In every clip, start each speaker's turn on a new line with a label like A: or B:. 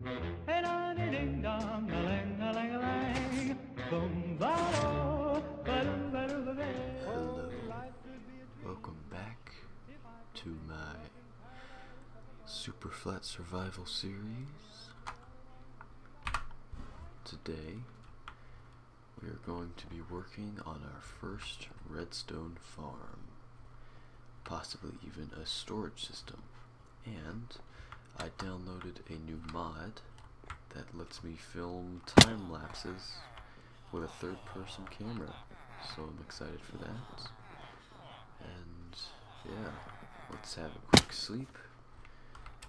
A: Hey, ding dong, a lang, a lang, a lang. Boom, ba-do, ba-do, ba-do, ba-do.
B: Hello, welcome back to my Superflat survival series. Today we are going to be working on our first redstone farm, possibly even a storage system, and I downloaded a new mod that lets me film time lapses with a third-person camera, so I'm excited for that. And yeah, let's have a quick sleep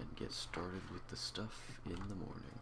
B: and get started with the stuff in the morning.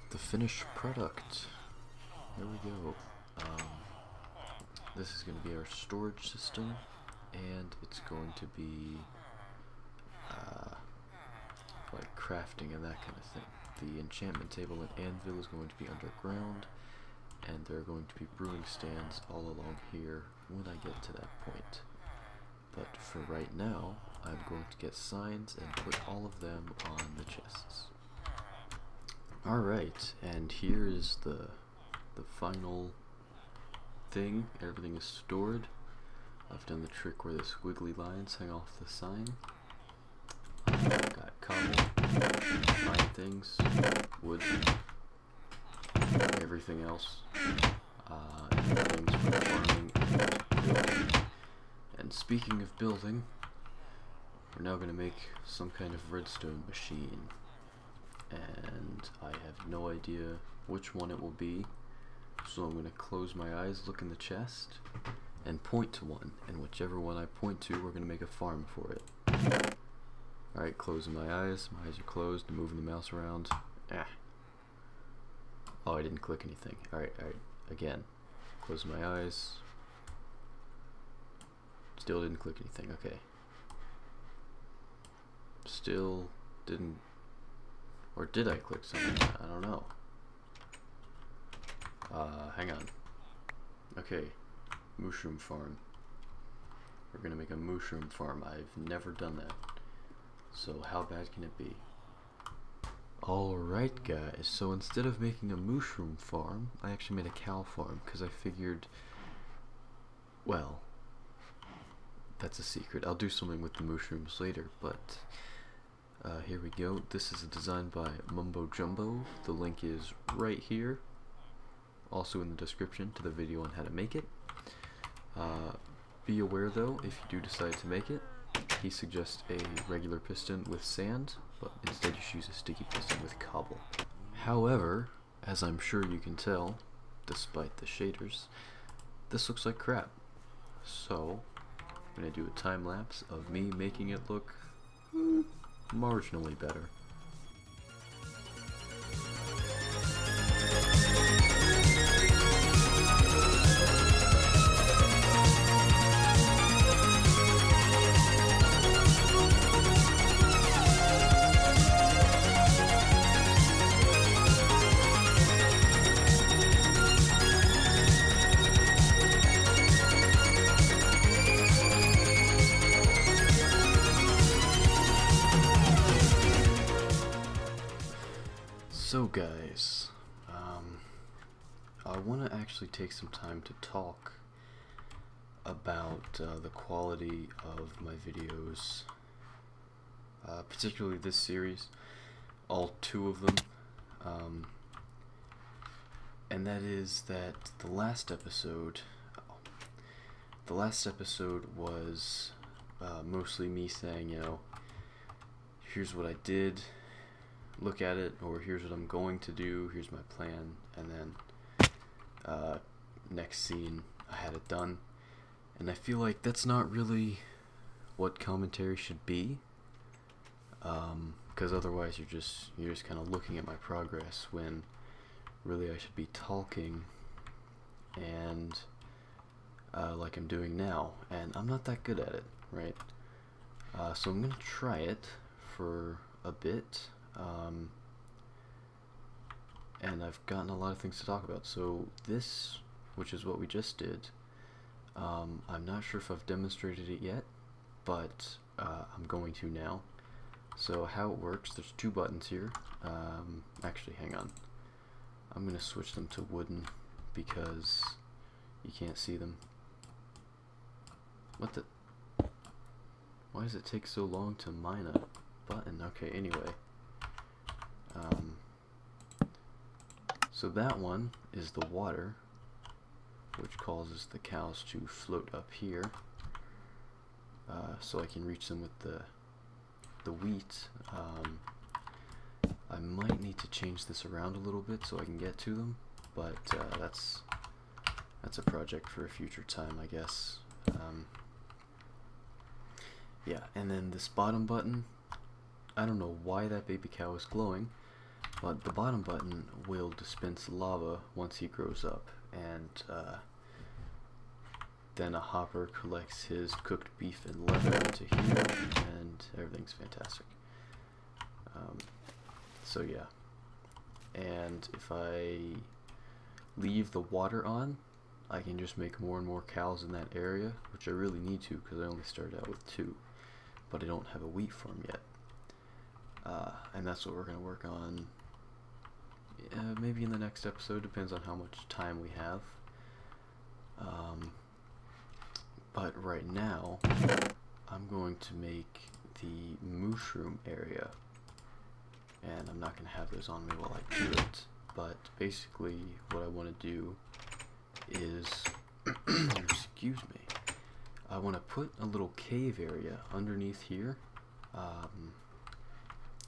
B: The finished product. There we go. This is going to be our storage system, and it's going to be like crafting and that kind of thing. The enchantment table and anvil is going to be underground, and there are going to be brewing stands all along here when I get to that point. But for right now, I'm going to get signs and put all of them on the chests. Alright, and here is the final thing. Everything is stored. I've done the trick where the squiggly lines hang off the sign. Got cobble, mine things, wood, everything else, and things for farming and building. And speaking of building, we're now going to make some kind of redstone machine. And I have no idea which one it will be, so I'm going to close my eyes, look in the chest, and point to one, and whichever one I point to, we're going to make a farm for it. Alright, closing my eyes are closed, moving the mouse around. Oh, I didn't click anything. Alright, again. Closing my eyes. Still didn't click anything, okay. Still didn't. Or did I click something? I don't know. Hang on. Okay, mushroom farm. We're gonna make a mushroom farm. I've never done that. So how bad can it be? Alright guys, so instead of making a mushroom farm, I actually made a cow farm, because I figured, well, that's a secret. I'll do something with the mushrooms later, but here we go. This is a design by Mumbo Jumbo. The link is right here, also in the description to the video on how to make it. Be aware though, if you do decide to make it, he suggests a regular piston with sand, but instead you should use a sticky piston with cobble. However, as I'm sure you can tell, despite the shaders, this looks like crap. So, I'm going to do a time lapse of me making it look marginally better. So guys, I want to actually take some time to talk about the quality of my videos particularly this series, all 2 of them, and that is that the last episode was mostly me saying, you know, here's what I did, look at it, or here's what I'm going to do, here's my plan, and then next scene I had it done. And I feel like that's not really what commentary should be, because otherwise you're just kind of looking at my progress when really I should be talking, and like I'm doing now, and I'm not that good at it, right? So I'm gonna try it for a bit, and I've gotten a lot of things to talk about. So this, which is what we just did, I'm not sure if I've demonstrated it yet, but I'm going to now. So how it works, there's 2 buttons here. Actually, hang on. I'm going to switch them to wooden because you can't see them. What the? Why does it take so long to mine a button? Okay, anyway. So that one is the water, which causes the cows to float up here, so I can reach them with the wheat. I might need to change this around a little bit so I can get to them, but that's a project for a future time, I guess. Yeah, and then this bottom button, I don't know why that baby cow is glowing, but the bottom button will dispense lava once he grows up, and then a hopper collects his cooked beef and leather into here, and everything's fantastic. So yeah, and if I leave the water on, I can just make more and more cows in that area, which I really need to because I only started out with 2, but I don't have a wheat farm yet. And that's what we're going to work on maybe in the next episode, depends on how much time we have. But right now, I'm going to make the mushroom area, and I'm not going to have those on me while I do it, but basically what I want to do is, excuse me, I want to put a little cave area underneath here,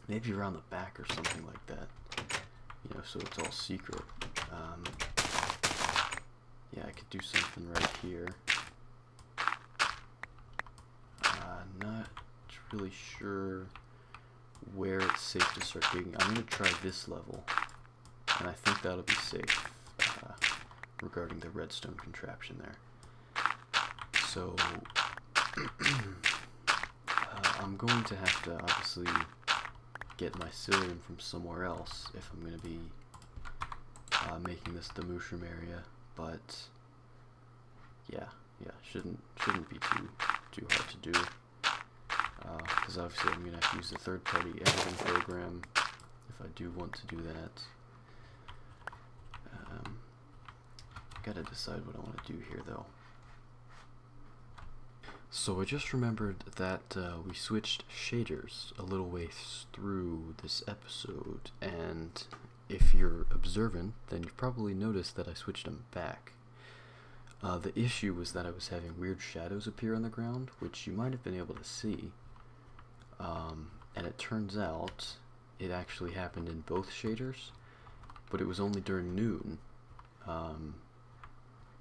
B: maybe around the back or something like that, you know, so it's all secret. Yeah, I could do something right here. Not really sure where it's safe to start digging. I'm going to try this level, and I think that'll be safe regarding the redstone contraption there. So I'm going to have to obviously get my psyllium from somewhere else if I'm going to be making this the mushroom area, but yeah, shouldn't be too hard to do, because obviously I'm going to have to use the third-party editing program if I do want to do that. Gotta decide what I want to do here though. So I just remembered that we switched shaders a little ways through this episode, and if you're observant, then you've probably noticed that I switched them back. The issue was that I was having weird shadows appear on the ground, which you might have been able to see, and it turns out it actually happened in both shaders, but it was only during noon,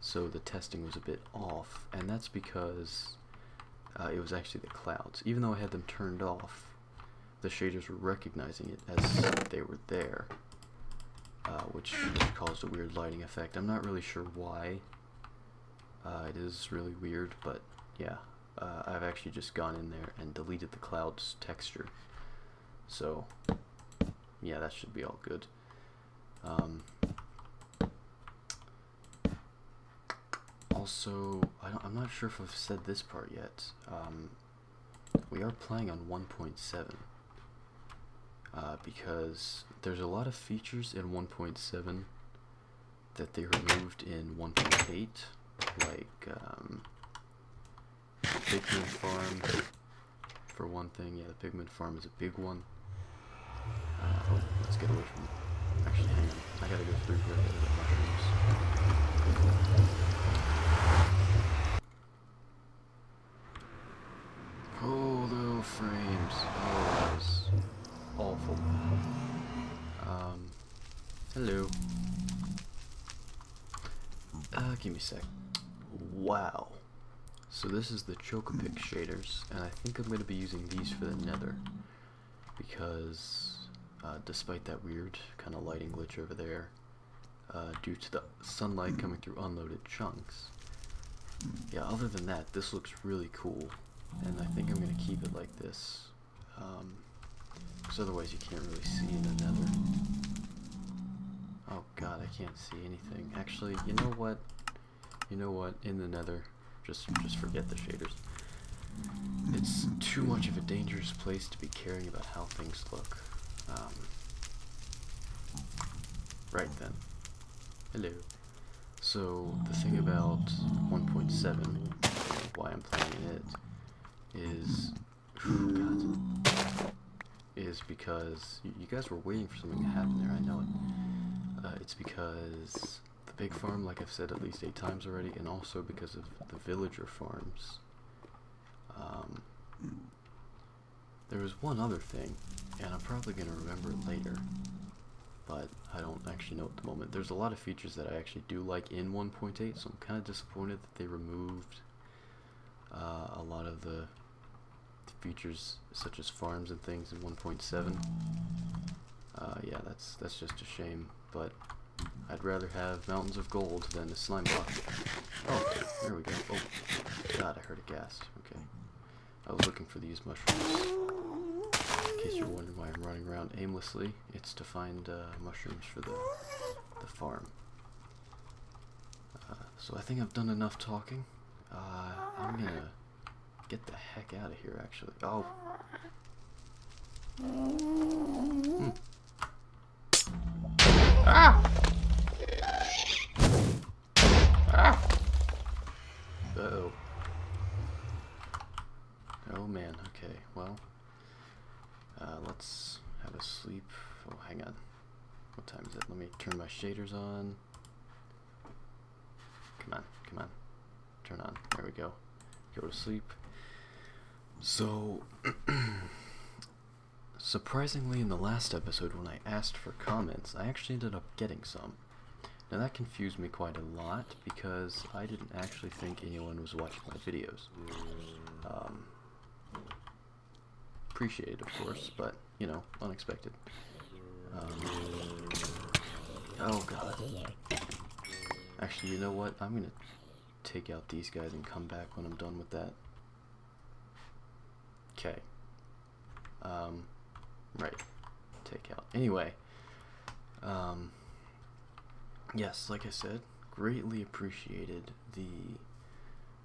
B: so the testing was a bit off, and that's because it was actually the clouds. Even though I had them turned off, the shaders were recognizing it as they were there, which caused a weird lighting effect. I'm not really sure why. It is really weird, but yeah, I've actually just gone in there and deleted the clouds texture. So yeah, that should be all good. Also, I'm not sure if I've said this part yet. We are playing on 1.7 because there's a lot of features in 1.7 that they removed in 1.8, like pigment farm, for one thing. Yeah, the pigment farm is a big one. Oh, let's get away from... Actually, hang on. I gotta go through here. I gotta get mushrooms. Oh, little frames. Oh, that was awful. Hello. Give me a sec. Wow. So this is the Chocopic shaders, and I think I'm going to be using these for the nether. Because, despite that weird kind of lighting glitch over there, due to the sunlight coming through unloaded chunks, yeah, other than that, this looks really cool. And I think I'm going to keep it like this. Because otherwise you can't really see in the nether. Oh god, I can't see anything. Actually, you know what? You know what? In the nether, just forget the shaders. It's too much of a dangerous place to be caring about how things look. Right then. Hello. So, the thing about 1.7, why I'm playing it, is... Oh god. Is because... You guys were waiting for something to happen there, I know it. It's because the big farm, like I've said at least 8 times already, and also because of the villager farms. There was one other thing, and I'm probably going to remember it later, but I don't actually know at the moment. There's a lot of features that I actually do like in 1.8, so I'm kind of disappointed that they removed a lot of the features such as farms and things in 1.7. Yeah, that's just a shame, but I'd rather have mountains of gold than a slime block. Oh, there we go. Oh, god, I heard a ghast. Okay. I was looking for these mushrooms. In case you're wondering why I'm running around aimlessly, it's to find mushrooms for the farm. So I think I've done enough talking. I'm gonna get the heck out of here, actually. Oh. Ah! Ah! Uh-oh. Oh man, okay, well, let's have a sleep. Oh, hang on. What time is it? Let me turn my shaders on. Come on. Turn on. There we go. Go to sleep. So, surprisingly, in the last episode when I asked for comments, I actually ended up getting some. Now that confused me quite a lot because I didn't actually think anyone was watching my videos. Appreciated, of course, but, you know, unexpected. Oh god. Actually, you know what? I'm gonna take out these guys and come back when I'm done with that. Okay. Right. Take out. Anyway. Yes, like I said, greatly appreciated the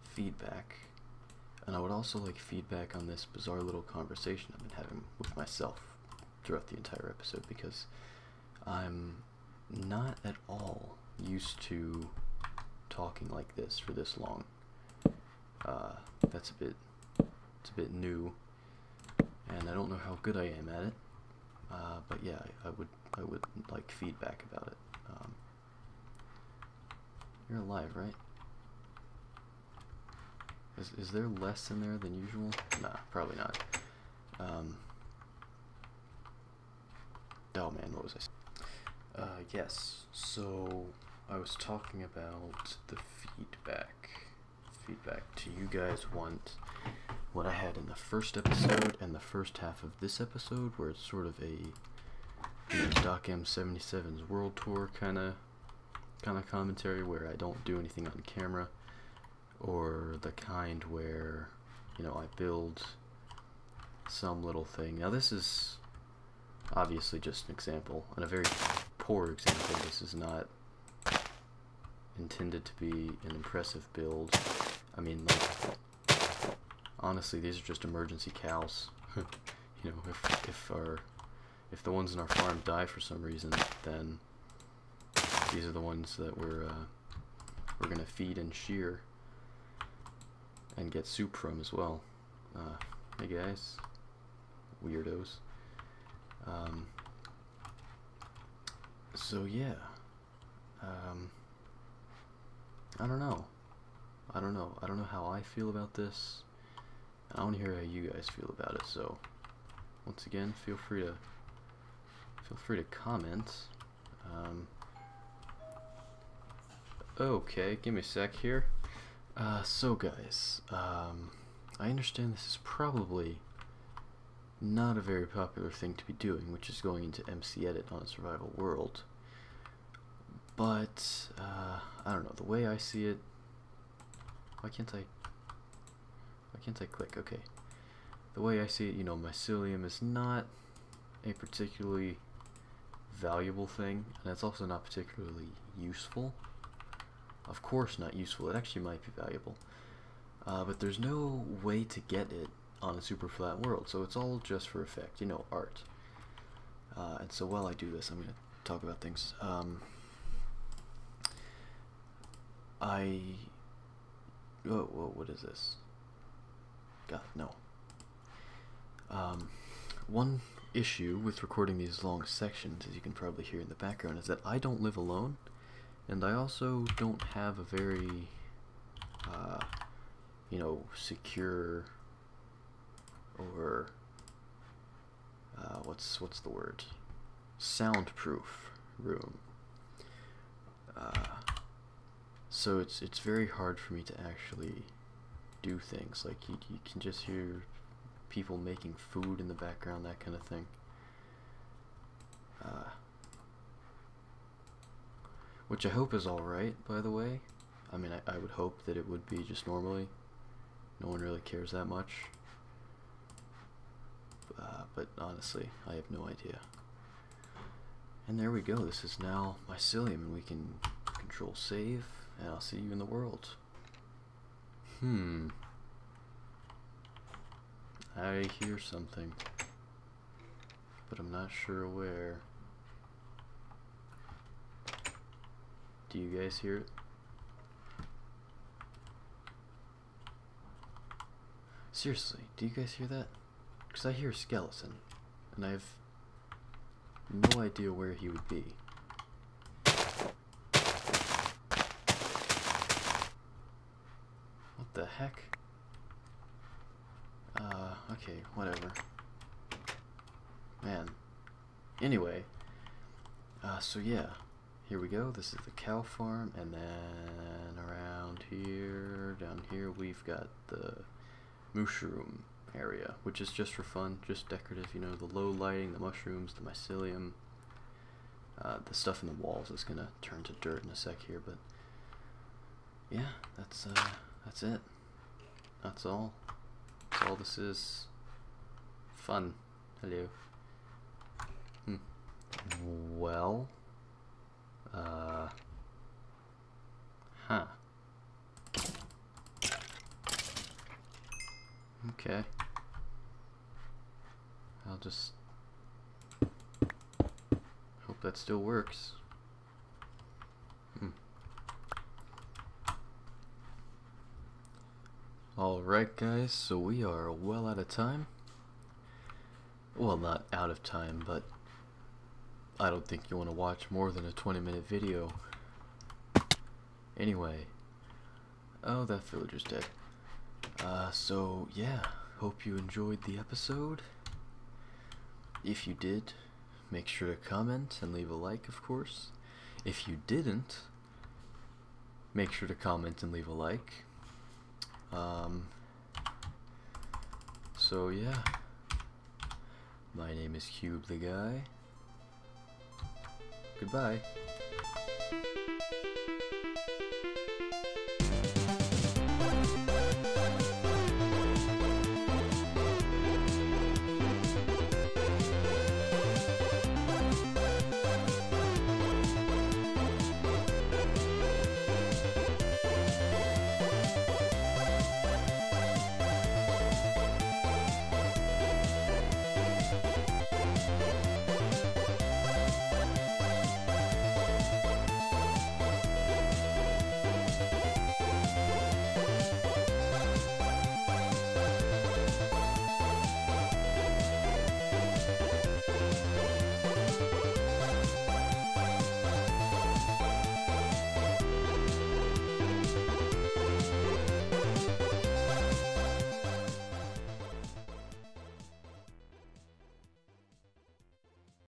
B: feedback. And I would also like feedback on this bizarre little conversation I've been having with myself throughout the entire episode, because I'm not at all used to talking like this for this long. It's a bit new, and I don't know how good I am at it. But yeah, I would like feedback about it. You're alive, right? Is there less in there than usual? Nah, probably not. Oh man, what was I saying? Yes, so I was talking about the feedback. Do you guys want what I had in the first episode and the first half of this episode, where it's sort of a, you know, Doc M77's world tour kind of commentary where I don't do anything on camera, or the kind where, you know, I build some little thing? Now this is obviously just an example, and a very poor example. This is not intended to be an impressive build. I mean, like, honestly, these are just emergency cows. You know, if the ones in our farm die for some reason, then these are the ones that we're gonna feed and shear and get soup from as well. Hey guys. Weirdos. So yeah. I don't know. I don't know how I feel about this. I want to hear how you guys feel about it, so once again, feel free to comment. Okay, give me a sec here. So guys, I understand this is probably not a very popular thing to be doing, which is going into MC Edit on a survival world. But I don't know, the way I see it. Why can't I click? Okay. The way I see it, you know, mycelium is not a particularly valuable thing, and it's also not particularly useful. Of course not useful, it actually might be valuable. But there's no way to get it on a super flat world, so it's all just for effect, you know, art. And so while I do this, I'm going to talk about things. Whoa, what is this? God, no. One issue with recording these long sections, as you can probably hear in the background, is that I don't live alone, and I also don't have a very, you know, secure, or, what's the word? Soundproof room. So it's very hard for me to actually do things. Like, you can just hear people making food in the background, that kind of thing. Which I hope is alright, by the way. I mean, I would hope that it would be just normally. No one really cares that much. But honestly, I have no idea. And there we go, this is now mycelium, and we can control save, and I'll see you in the world. I hear something, but I'm not sure where. Do you guys hear it? Seriously, do you guys hear that? Because I hear a skeleton, and I have no idea where he would be. What the heck? Okay, whatever. Man. Anyway, so yeah, here we go. This is the cow farm, and then around here, down here, we've got the mushroom area, which is just for fun, just decorative, you know, the low lighting, the mushrooms, the mycelium. The stuff in the walls is gonna turn to dirt in a sec here, but yeah, that's it. That's all. That's all this is. Fun. Hello. Well, huh. Okay. I'll just hope that still works. Alright guys, so we are well out of time. Well, not out of time, but I don't think you want to watch more than a 20-minute video. Anyway. Oh, that villager's dead. So yeah, hope you enjoyed the episode. If you did, make sure to comment and leave a like, of course. If you didn't, make sure to comment and leave a like. So yeah, my name is Cube the Guy. Goodbye.